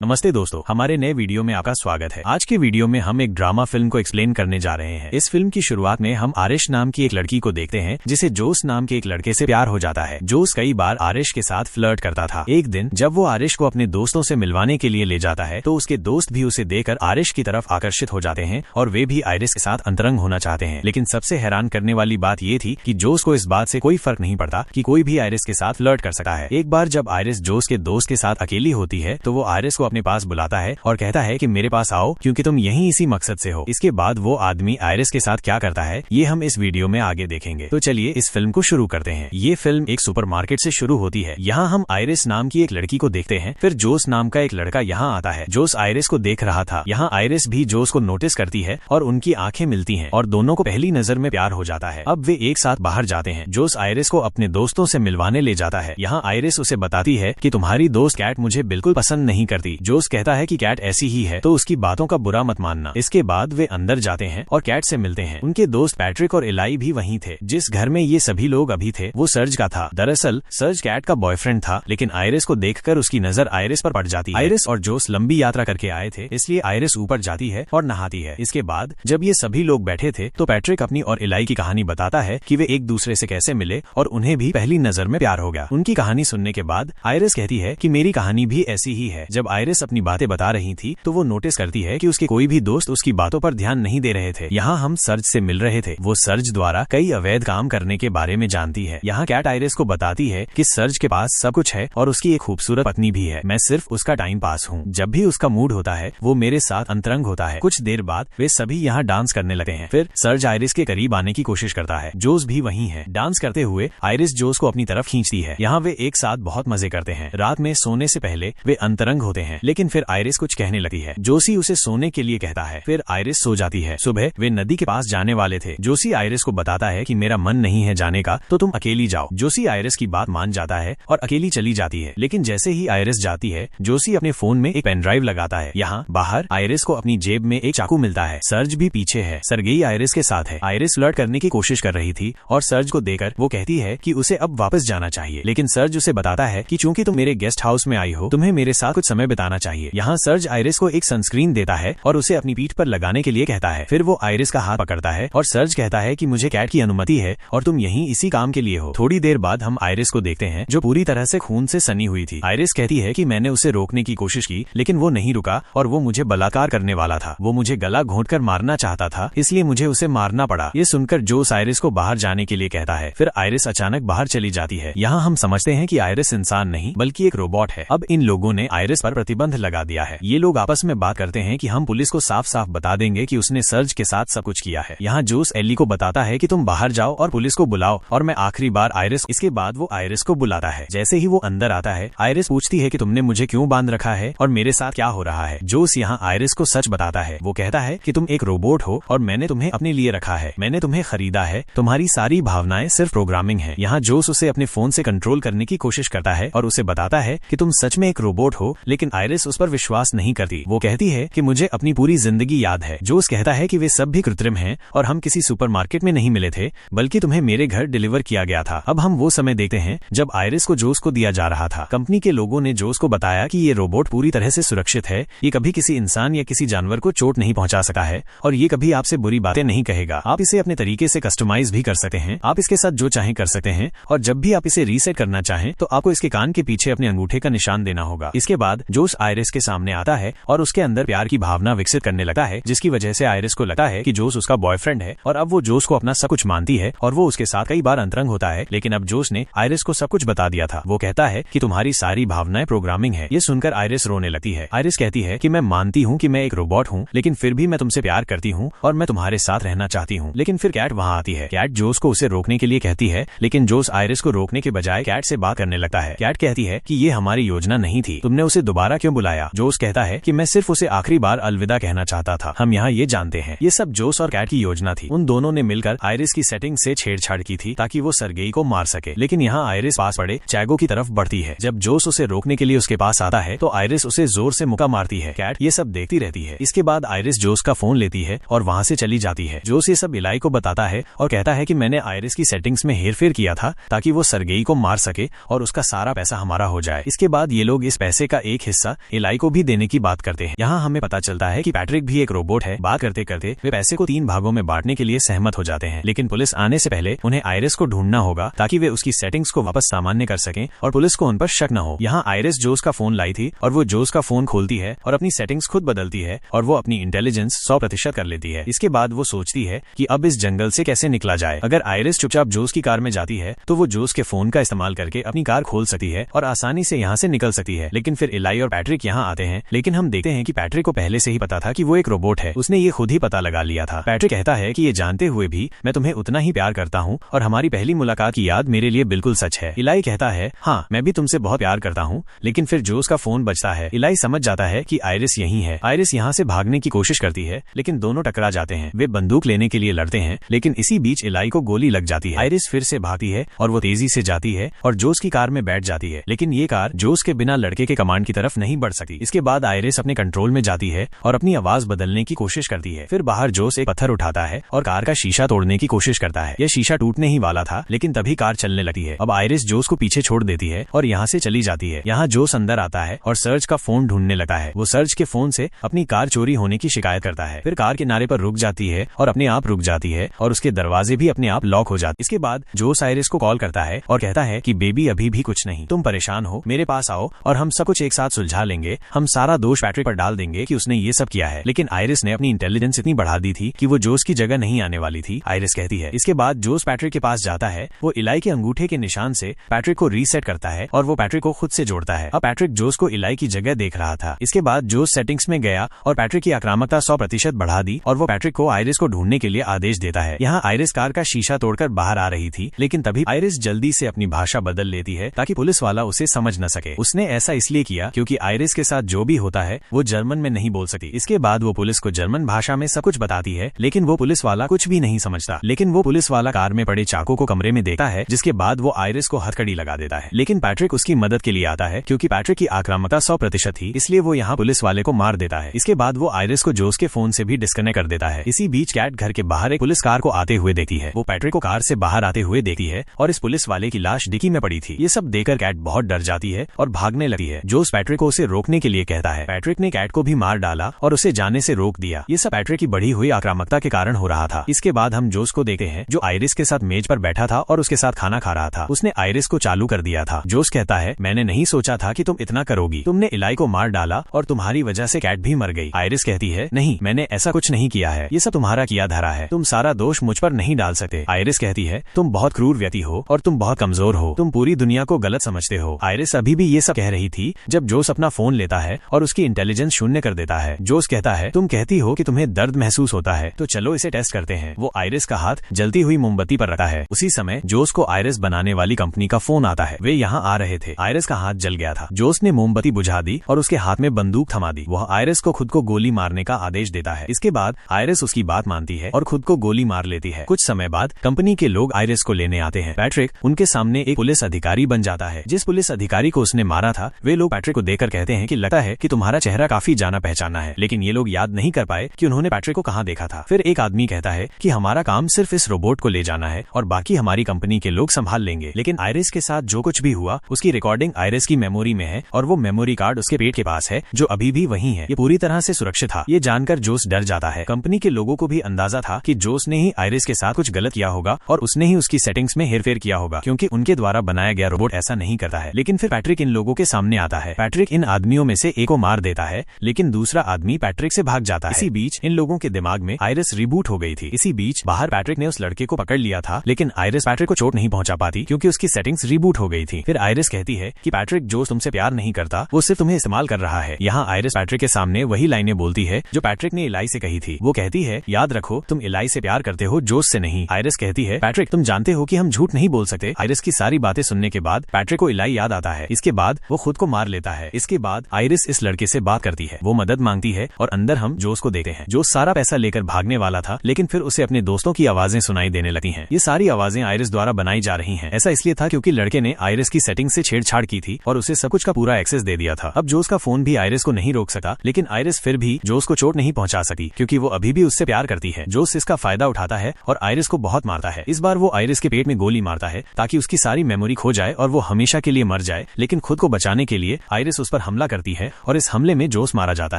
नमस्ते दोस्तों, हमारे नए वीडियो में आपका स्वागत है। आज के वीडियो में हम एक ड्रामा फिल्म को एक्सप्लेन करने जा रहे हैं। इस फिल्म की शुरुआत में हम आरिश नाम की एक लड़की को देखते हैं जिसे जोस नाम के एक लड़के से प्यार हो जाता है। जोस कई बार आरिश के साथ फ्लर्ट करता था। एक दिन जब वो आरिश को अपने दोस्तों से मिलवाने के लिए ले जाता है तो उसके दोस्त भी उसे देखकर आरिश की तरफ आकर्षित हो जाते हैं और वे भी आरिश के साथ अंतरंग होना चाहते हैं। लेकिन सबसे हैरान करने वाली बात ये थी कि जोस को इस बात से कोई फर्क नहीं पड़ता कि कोई भी आरिश के साथ फ्लर्ट कर सकता है। एक बार जब आरिश जोस के दोस्त के साथ अकेली होती है तो वो आरिश को अपने पास बुलाता है और कहता है कि मेरे पास आओ क्योंकि तुम यहीं इसी मकसद से हो। इसके बाद वो आदमी आइरिस के साथ क्या करता है ये हम इस वीडियो में आगे देखेंगे। तो चलिए इस फिल्म को शुरू करते हैं। ये फिल्म एक सुपरमार्केट से शुरू होती है। यहाँ हम आइरिस नाम की एक लड़की को देखते हैं। फिर जोस नाम का एक लड़का यहाँ आता है। जोस आइरिस को देख रहा था। यहाँ आइरिस भी जोस को नोटिस करती है और उनकी आंखें मिलती हैं और दोनों को पहली नजर में प्यार हो जाता है। अब वे एक साथ बाहर जाते हैं। जोस आइरिस को अपने दोस्तों से मिलवाने ले जाता है। यहाँ आइरिस उसे बताती है कि तुम्हारी दोस्त कैट मुझे बिल्कुल पसंद नहीं करती। जोस कहता है कि कैट ऐसी ही है तो उसकी बातों का बुरा मत मानना। इसके बाद वे अंदर जाते हैं और कैट से मिलते हैं। उनके दोस्त पैट्रिक और इलाई भी वहीं थे। जिस घर में ये सभी लोग अभी थे वो सर्ज का था। दरअसल सर्ज कैट का बॉयफ्रेंड था, लेकिन आइरिस को देखकर उसकी नजर आइरिस पर पड़ जाती है। आइरिस और जोस लंबी यात्रा करके आए थे, इसलिए आइरिस ऊपर जाती है और नहाती है। इसके बाद जब ये सभी लोग बैठे थे तो पैट्रिक अपनी और इलाई की कहानी बताता है कि वे एक दूसरे से कैसे मिले और उन्हें भी पहली नजर में प्यार हो गया। उनकी कहानी सुनने के बाद आइरिस कहती है कि मेरी कहानी भी ऐसी ही है। जब आइरिस अपनी बातें बता रही थी तो वो नोटिस करती है कि उसके कोई भी दोस्त उसकी बातों पर ध्यान नहीं दे रहे थे। यहाँ हम सर्ज से मिल रहे थे। वो सर्ज द्वारा कई अवैध काम करने के बारे में जानती है। यहाँ कैट आइरिस को बताती है कि सर्ज के पास सब कुछ है और उसकी एक खूबसूरत पत्नी भी है। मैं सिर्फ उसका टाइम पास हूँ। जब भी उसका मूड होता है वो मेरे साथ अंतरंग होता है। कुछ देर बाद वे सभी यहाँ डांस करने लगते हैं। फिर सर्ज आइरिस के करीब आने की कोशिश करता है। जोस भी वहीं है। डांस करते हुए आइरिस जोस को अपनी तरफ खींचती है। यहाँ वे एक साथ बहुत मजे करते हैं। रात में सोने से पहले वे अंतरंग होते हैं, लेकिन फिर आइरिस कुछ कहने लगती है। जोसी उसे सोने के लिए कहता है। फिर आइरिस सो जाती है। सुबह वे नदी के पास जाने वाले थे। जोसी आइरिस को बताता है कि मेरा मन नहीं है जाने का तो तुम अकेली जाओ। जोसी आइरिस की बात मान जाता है और अकेली चली जाती है। लेकिन जैसे ही आइरिस जाती है जोसी अपने फोन में एक पेन ड्राइव लगाता है। यहाँ बाहर आइरिस को अपनी जेब में एक चाकू मिलता है। सर्ज भी पीछे है। सरगेई आइरिस के साथ है। आइरिस फ्लर्ट करने की कोशिश कर रही थी और सर्ज को देखकर वो कहती है कि उसे अब वापस जाना चाहिए, लेकिन सर्ज उसे बताता है कि चूंकि तुम मेरे गेस्ट हाउस में आई हो तुम्हें मेरे साथ कुछ समय बिताना चाहिए। यहाँ सर्ज आइरिस को एक सनस्क्रीन देता है और उसे अपनी पीठ पर लगाने के लिए कहता है। फिर वो आइरिस का हाथ पकड़ता है और सर्ज कहता है कि मुझे कैट की अनुमति है और तुम यहीं इसी काम के लिए हो। थोड़ी देर बाद हम आइरिस को देखते हैं जो पूरी तरह से खून से सनी हुई थी। आइरिस कहती है कि मैंने उसे रोकने की कोशिश की लेकिन वो नहीं रुका और वो मुझे बलात्कार करने वाला था। वो मुझे गला घोंटकर मारना चाहता था, इसलिए मुझे उसे मारना पड़ा। ये सुनकर जोस आइरिस को बाहर जाने के लिए कहता है। फिर आइरिस अचानक बाहर चली जाती है। यहाँ हम समझते हैं कि आइरिस इंसान नहीं बल्कि एक रोबोट है। अब इन लोगों ने आइरिस पर प्रतिबंध लगा दिया है। ये लोग आपस में बात करते हैं कि हम पुलिस को साफ साफ बता देंगे कि उसने सर्ज के साथ सब कुछ किया है। यहाँ जोस एली को बताता है कि तुम बाहर जाओ और पुलिस को बुलाओ और मैं आखिरी बार आइरिस। इसके बाद वो आइरिस को बुलाता है। जैसे ही वो अंदर आता है आइरिस पूछती है कि तुमने मुझे क्यों बांध रखा है और मेरे साथ क्या हो रहा है। जोस यहाँ आइरिस को सच बताता है। वो कहता है कि तुम एक रोबोट हो और मैंने तुम्हें अपने लिए रखा है। मैंने तुम्हें खरीदा है। तुम्हारी सारी भावनाएं सिर्फ प्रोग्रामिंग है। यहाँ जोस उसे अपने फोन से कंट्रोल करने की कोशिश करता है और उसे बताता है कि तुम सच में एक रोबोट हो, लेकिन आइरिस उस पर विश्वास नहीं करती। वो कहती है कि मुझे अपनी पूरी जिंदगी याद है। जोस कहता है कि वे सब भी कृत्रिम हैं और हम किसी सुपरमार्केट में नहीं मिले थे बल्कि तुम्हें मेरे घर डिलीवर किया गया था। अब हम वो समय देखते हैं जब आइरिस को जोस को दिया जा रहा था। कंपनी के लोगों ने जोस को बताया कि ये रोबोट पूरी तरह से सुरक्षित है। ये कभी किसी इंसान या किसी जानवर को चोट नहीं पहुंचा सका है और ये कभी आपसे बुरी बातें नहीं कहेगा। आप इसे अपने तरीके से कस्टमाइज भी कर सकते हैं। आप इसके साथ जो चाहें कर सकते हैं और जब भी आप इसे रीसेट करना चाहें तो आपको इसके कान के पीछे अपने अंगूठे का निशान देना होगा। इसके बाद जोस आइरिस के सामने आता है और उसके अंदर प्यार की भावना विकसित करने लगता है, जिसकी वजह से आइरिस को लगता है कि जोस उसका बॉयफ्रेंड है और अब वो जोस को अपना सब कुछ मानती है और वो उसके साथ कई बार अंतरंग होता है। लेकिन अब जोस ने आइरिस को सब कुछ बता दिया था। वो कहता है कि तुम्हारी सारी भावनाएं प्रोग्रामिंग है। ये सुनकर आइरिस रोने लगती है। आइरिस कहती है कि मैं मानती हूँ कि मैं एक रोबोट हूँ, लेकिन फिर भी मैं तुमसे प्यार करती हूँ और मैं तुम्हारे साथ रहना चाहती हूँ। लेकिन फिर कैट वहाँ आती है। कैट जोस को उसे रोकने के लिए कहती है, लेकिन जोस आइरिस को रोकने के बजाय कैट से बात करने लगता है। कैट कहती है कि ये हमारी योजना नहीं थी, तुमने उसे दोबारा क्यों बुलाया। जोस कहता है कि मैं सिर्फ उसे आखिरी बार अलविदा कहना चाहता था। हम यहाँ ये जानते हैं ये सब जोस और कैट की योजना थी। उन दोनों ने मिलकर आइरिस की सेटिंग से छेड़छाड़ की थी ताकि वो सरगेई को मार सके। लेकिन यहाँ आइरिस पास पड़े चैगो की तरफ बढ़ती है। जब जोस उसे रोकने के लिए उसके पास आता है तो आइरिस उसे जोर से मुक्का मारती है। कैट ये सब देखती रहती है। इसके बाद आइरिस जोस का फोन लेती है और वहाँ से चली जाती है। जोस ये सब इलाई को बताता है और कहता है कि मैंने आइरिस की सेटिंग्स में हेरफेर किया था ताकि वो सरगेई को मार सके और उसका सारा पैसा हमारा हो जाए। इसके बाद ये लोग इस पैसे का एक हिस्सा पैसा इलाई को भी देने की बात करते हैं। यहाँ हमें पता चलता है कि पैट्रिक भी एक रोबोट है। बात करते करते वे पैसे को 3 भागों में बांटने के लिए सहमत हो जाते हैं, लेकिन पुलिस आने से पहले उन्हें आयरिस को ढूंढना होगा ताकि वे उसकी सेटिंग्स को वापस सामान्य कर सकें और पुलिस को उन पर शक न हो। यहाँ आयरिस जोस का फोन लाई थी और वो जोस का फोन खोलती है और अपनी सेटिंग्स खुद बदलती है और वो अपनी इंटेलिजेंस 100% कर लेती है। इसके बाद वो सोचती है कि अब इस जंगल से कैसे निकला जाए। अगर आयरिस चुपचाप जोस की कार में जाती है तो वो जोस के फोन का इस्तेमाल करके अपनी कार खोल सकती है और आसानी से यहाँ से निकल सकती है। लेकिन फिर इलाई और पैट्रिक यहाँ आते हैं, लेकिन हम देखते हैं कि पैट्रिक को पहले से ही पता था कि वो एक रोबोट है। उसने ये खुद ही पता लगा लिया था। पैट्रिक कहता है कि ये जानते हुए भी मैं तुम्हें उतना ही प्यार करता हूँ और हमारी पहली मुलाकात की याद मेरे लिए बिल्कुल सच है। इलाई कहता है हाँ मैं भी तुमसे बहुत प्यार करता हूँ। लेकिन फिर जोस का फोन बजता है। इलाई समझ जाता है कि आयरिस यहीं है। आयरिस यहाँ से भागने की कोशिश करती है, लेकिन दोनों टकरा जाते हैं। वे बंदूक लेने के लिए लड़ते हैं, लेकिन इसी बीच इलाई को गोली लग जाती है। आयरिस फिर से भागती है और वो तेजी से जाती है और जोस की कार में बैठ जाती है, लेकिन ये कार जोस के बिना लड़के के कमांड की तरफ नहीं बढ़ सकती। इसके बाद आयरिस अपने कंट्रोल में जाती है और अपनी आवाज बदलने की कोशिश करती है। फिर बाहर जोस एक पत्थर उठाता है और कार का शीशा तोड़ने की कोशिश करता है। यह शीशा टूटने ही वाला था, लेकिन तभी कार चलने लगती है। अब आयरिस जोस को पीछे छोड़ देती है और यहाँ से चली जाती है। यहाँ जोस अंदर आता है और सर्ज का फोन ढूंढने लगता है। वो सर्ज के फोन से अपनी कार चोरी होने की शिकायत करता है। फिर कार किनारे पर रुक जाती है और अपने आप रुक जाती है और उसके दरवाजे भी अपने आप लॉक हो जाते। इसके बाद जोस आयरिस को कॉल करता है और कहता है कि बेबी अभी भी कुछ नहीं, तुम परेशान हो, मेरे पास आओ और हम सब कुछ एक साथ सुलझा लेंगे। हम सारा दोष पैट्रिक पर डाल देंगे कि उसने ये सब किया है। लेकिन आयरिस ने अपनी इंटेलिजेंस इतनी बढ़ा दी थी कि वो जोस की जगह नहीं आने वाली थी, आयरिस कहती है। इसके बाद जोस पैट्रिक के पास जाता है। वो इलाई के अंगूठे के निशान से पैट्रिक को रीसेट करता है और वो पैट्रिक को खुद से जोड़ता है। अब पैट्रिक जोस को इलाई की जगह देख रहा था। इसके बाद जोस सेटिंग्स में गया और पैट्रिक की आक्रामकता 100% बढ़ा दी और वो पैट्रिक को आयरिस को ढूंढने के लिए आदेश देता है। यहाँ आयरिस कार का शीशा तोड़कर बाहर आ रही थी, लेकिन तभी आयरिस जल्दी से अपनी भाषा बदल लेती है ताकि पुलिस वाला उसे समझ न सके। उसने ऐसा इसलिए किया क्योंकि आयरिस के साथ जो भी होता है वो जर्मन में नहीं बोल सकती। इसके बाद वो पुलिस को जर्मन भाषा में सब कुछ बताती है, लेकिन वो पुलिस वाला कुछ भी नहीं समझता। लेकिन वो पुलिस वाला कार में पड़े चाकू को कमरे में देखता है, जिसके बाद वो आयरिस को हथकड़ी लगा देता है। लेकिन पैट्रिक उसकी मदद के लिए आता है क्योंकि पैट्रिक की आक्रामकता 100% थी, इसलिए वो यहाँ पुलिस वाले को मार देता है। इसके बाद वो आयरिस को जोस के फोन से भी डिस्कनेक्ट कर देता है। इसी बीच कैट घर के बाहर एक पुलिस कार को आते हुए देखती है। वो पैट्रिक को कार से बाहर आते हुए देखती है और इस पुलिस वाले की लाश डिक्की में पड़ी थी। ये सब देखकर कैट बहुत डर जाती है और भागने लगती है। जोस पैट्रिक को उसे रोकने के लिए कहता है। पैट्रिक ने कैट को भी मार डाला और उसे जाने से रोक दिया। ये सब पैट्रिक की बढ़ी हुई आक्रामकता के कारण हो रहा था। इसके बाद हम जोस को देखते हैं जो आयरिस के साथ मेज पर बैठा था और उसके साथ खाना खा रहा था। उसने आयरिस को चालू कर दिया था। जोस कहता है मैंने नहीं सोचा था कि तुम इतना करोगी। तुमने इलाई को मार डाला और तुम्हारी वजह से कैट भी मर गई। आयरिस कहती है नहीं, मैंने ऐसा कुछ नहीं किया है, ये सब तुम्हारा किया धरा है, तुम सारा दोष मुझ पर नहीं डाल सकते। आयरिस कहती है तुम बहुत क्रूर व्यक्ति हो और तुम बहुत कमजोर हो, तुम पूरी दुनिया को गलत समझते हो। आयरिस अभी भी ये सब कह रही थी जब जोस अपना फोन लेता है और उसकी इंटेलिजेंस शून्य कर देता है। जोस कहता है तुम कहती हो कि तुम्हें दर्द महसूस होता है, तो चलो इसे टेस्ट करते हैं। वो आयरिस का हाथ जलती हुई मोमबत्ती पर रखता है। उसी समय जोस को आयरिस बनाने वाली कंपनी का फोन आता है। वे यहाँ आ रहे थे। आयरिस का हाथ जल गया था। जोस ने मोमबत्ती बुझा दी और उसके हाथ में बंदूक थमा दी। वह आयरिस को खुद को गोली मारने का आदेश देता है। इसके बाद आयरिस उसकी बात मानती है और खुद को गोली मार लेती है। कुछ समय बाद कंपनी के लोग आयरिस को लेने आते हैं। पैट्रिक उनके सामने एक पुलिस अधिकारी बन जाता है। जिस पुलिस अधिकारी को उसने मारा था वे लोग पैट्रिक को देखकर कहते हैं कि लगता है कि तुम्हारा चेहरा काफी जाना पहचाना है, लेकिन ये लोग याद नहीं कर पाए कि उन्होंने पैट्रिक को कहाँ देखा था। फिर एक आदमी कहता है कि हमारा काम सिर्फ इस रोबोट को ले जाना है और बाकी हमारी कंपनी के लोग संभाल लेंगे। लेकिन आयरिस के साथ जो कुछ भी हुआ उसकी रिकॉर्डिंग आयरिस की मेमोरी में है और वो मेमोरी कार्ड उसके पेट के पास है जो अभी भी वहीं है। ये पूरी तरह से सुरक्षित था। ये जानकर जोस डर जाता है। कंपनी के लोगों को भी अंदाजा था कि जोस ने ही आयरिस के साथ कुछ गलत किया होगा और उसने ही उसकी सेटिंग्स में हेरफेर किया होगा, क्योंकि उनके द्वारा बनाया गया रोबोट ऐसा नहीं करता है। लेकिन फिर पैट्रिक इन लोगों के सामने आता है। पैट्रिक इन आदमियों में से एक को मार देता है, लेकिन दूसरा आदमी पैट्रिक से भाग जाता है। इसी बीच इन लोगों के दिमाग में आयरिस रिबूट हो गई थी। इसी बीच बाहर पैट्रिक ने उस लड़के को पकड़ लिया था, लेकिन आयरिस पैट्रिक को चोट नहीं पहुंचा पाती क्योंकि उसकी सेटिंग्स रिबूट हो गई थी। फिर आयरिस कहती है कि पैट्रिक जोस तुमसे प्यार नहीं करता, वो सिर्फ तुम्हें इस्तेमाल कर रहा है। यहाँ आयरिस पैट्रिक के सामने वही लाइनें बोलती है जो पैट्रिक ने इलाई से कही थी। वो कहती है याद रखो तुम इलाई से प्यार करते हो, जोस से नहीं। आयरिस कहती है पैट्रिक तुम जानते हो कि हम झूठ नहीं बोल सकते। आयरिस की सारी बातें सुनने के बाद पैट्रिक को इलाई याद आता है। इसके बाद वो खुद को मार लेता है। इसके बाद आयरिस इस लड़के से बात करती है। वो मदद मांगती है और अंदर हम जोस को देखते हैं। जोस सारा पैसा लेकर भागने वाला था, लेकिन फिर उसे अपने दोस्तों की आवाजें सुनाई देने लगती हैं। ये सारी आवाजें आयरिस द्वारा बनाई जा रही हैं। ऐसा इसलिए था क्योंकि लड़के ने आयरिस की सेटिंग से छेड़छाड़ की थी और उसे सब कुछ का पूरा एक्सेस दे दिया था। अब जोस का फोन भी आयरिस को नहीं रोक सका, लेकिन आयरिस फिर भी जोस को चोट नहीं पहुंचा सकती क्योंकि वो अभी भी उससे प्यार करती है। जोस इसका फायदा उठाता है और आयरिस को बहुत मारता है। इस बार वो आयरिस के पेट में गोली मारता है ताकि उसकी सारी मेमोरी खो जाए और वो हमेशा के लिए मर जाए। लेकिन खुद को बचाने के लिए आयरिस उस पर पर हमला करती है और इस हमले में जोस मारा जाता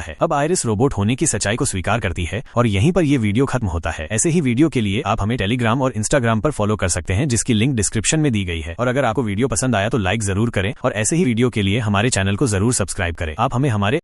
है। अब आयरिस रोबोट होने की सच्चाई को स्वीकार करती है और यहीं पर ये वीडियो खत्म होता है। ऐसे ही वीडियो के लिए आप हमें टेलीग्राम और इंस्टाग्राम पर फॉलो कर सकते हैं, जिसकी लिंक डिस्क्रिप्शन में दी गई है। और अगर आपको वीडियो पसंद आया तो लाइक जरूर करें और ऐसे ही वीडियो के लिए हमारे चैनल को जरूर सब्सक्राइब करें। आप हमें हमारे